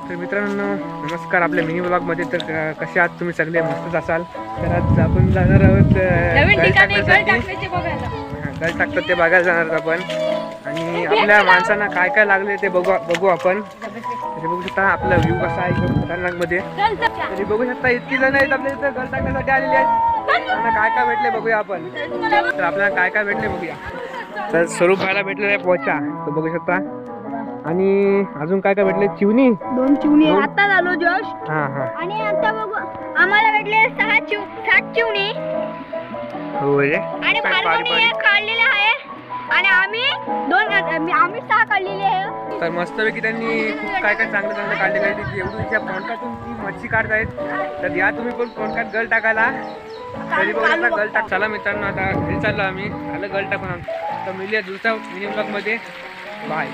तर मित्रांनो नमस्कार. आपल्या मिनी ब्लॉग मध्ये तर कसे आहात तुम्ही सगळे? मस्तच असाल. तर आज आपण जाणार आहोत गल टाकतात ते बघायला जाणार आहोत आपण. आणि आपल्या माणसांना काय काय लागले ते बघू आपण. तरी बघू शकता आपला व्ह्यू कसा आहे एकदम खतरनाक मध्ये. तरी बघू शकता इतकी जण आहेत आपल्या इथे गल टाकण्यासाठी आलेली आहेत. त्यांना काय काय भेटले बघूया आपण. तर आपल्याला काय काय भेटले बघूया. तर स्वरूप व्हायला भेटलेला आहे पोचा, तो बघू शकता. आणि अजून काय काय भेटले? चिवणी, 2 चिवणी आता झालो जस्ट. हा हा. आणि आता बघू आम्हाला भेटले 7 चिवणी. हो रे. आणि भारगवणी काढलेले आहे. आणि आम्ही 6 काढलेले आहे. तर मस्तपैकी त्यांनी खूप काय काय चांगलं चांगलं काढलेलं आहे. एवढ्या पॉन्टातून ती मच्छी काढतायत. तर या तुम्ही पण पॉन्टात गल टाकायला. तरी बघा आता गल टाक. चला मित्रांनो आता घरी चाललो आम्ही. झालं गल टाकून. तर मिळूया दुसऱ्या मिनी ब्लॉग मध्ये. बाय.